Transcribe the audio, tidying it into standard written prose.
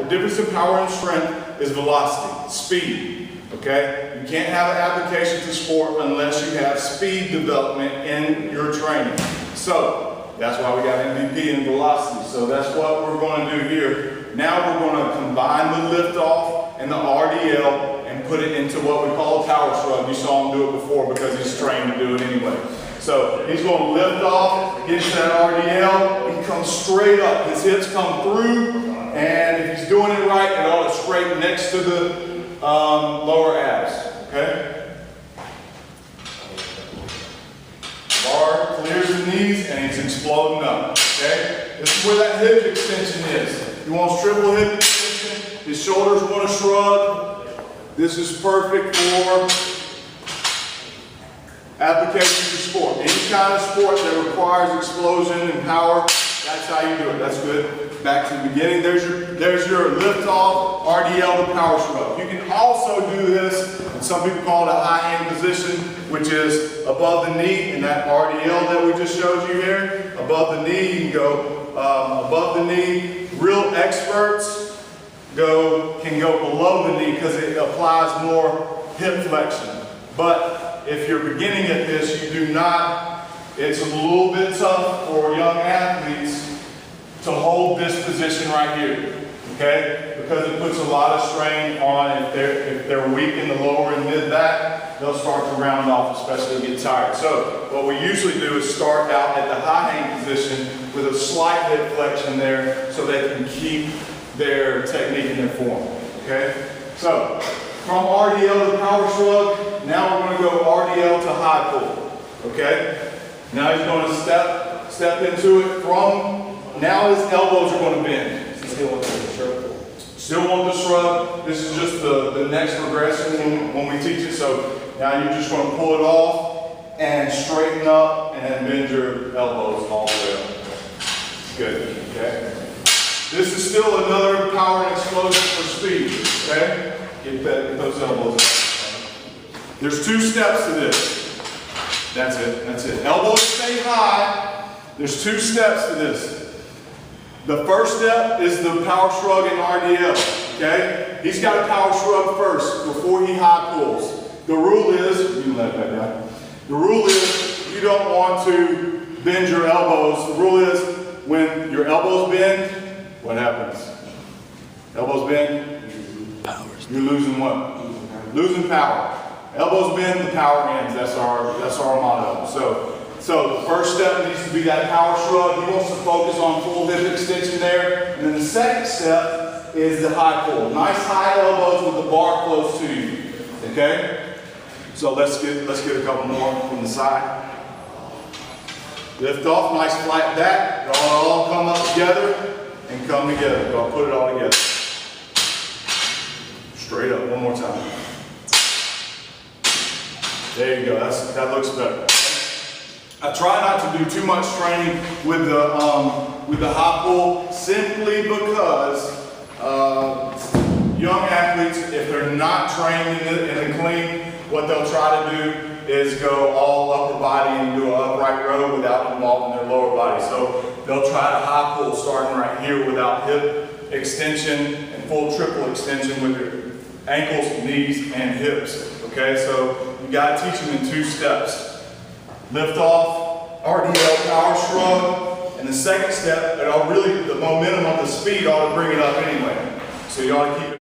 The difference in power and strength is velocity, speed, okay? You can't have an application to sport unless you have speed development in your training. So, that's why we got MVP and velocity. So that's what we're going to do here. Now we're going to combine the lift off and the RDL and put it into what we call a power shrug. You saw him do it before because he's trained to do it anyway. So he's going to lift off, get to that RDL, he comes straight up. His hips come through, and if he's doing it right, it ought to straighten next to the lower abs, okay? Bar clears the knees, and he's exploding up, okay? This is where that hip extension is. He wants triple hip extension. His shoulders want to shrug. This is perfect for application to sport. Any kind of sport that requires explosion and power, that's how you do it. That's good. Back to the beginning. There's your lift off, RDL to power shrug. You can also do this, and some people call it a high hand position, which is above the knee, and that RDL that we just showed you here, above the knee, you can go above the knee. Real experts can go below the knee because it applies more hip flexion. But if you're beginning at this, you do not, it's a little bit tough for young athletes to hold this position right here, okay? Because it puts a lot of strain on, if they're weak in the lower and mid back, they'll start to round off, especially get tired. So what we usually do is start out at the high hang position with a slight hip flexion there so they can keep their technique and their form, okay? So from RDL to power shrug, now we're going to go RDL to high pull, okay? Now he's going to step into it from, now his elbows are going to bend. Still want the shrug. Still want the shrug. This is just the next progression when we teach it. So now you're just going to pull it off and straighten up and then bend your elbows all the way up. Good, okay? This is still another power and explosion for speed, okay? Get those elbows up. There's two steps to this. That's it, that's it. Elbows stay high. There's two steps to this. The first step is the power shrug and RDL, okay? He's got a power shrug first before he high pulls. The rule is, you can let that down. The rule is you don't want to bend your elbows. The rule is when your elbows bend, what happens? Elbows bend, you're losing what? Losing power. Elbows bend, the power ends. That's our motto. So the first step needs to be that power shrug. He wants to focus on full hip extension there. And then the second step is the high pull. Nice high elbows with the bar close to you. Okay? So let's get a couple more from the side. Lift off, nice flat back. Draw it all come up together and come together. Go put it all together. Straight up, one more time. There you go, that looks better. I try not to do too much training with the high pull simply because young athletes, if they're not trained in the clean, what they'll try to do is go all upper body and do an upright row without involving their lower body. So they'll try to high pull starting right here without hip extension and full triple extension with their ankles, knees, and hips. Okay, so you got to teach them in two steps. Lift off, RDL power shrug, and the second step, the momentum of the speed ought to bring it up anyway. So you ought to keep it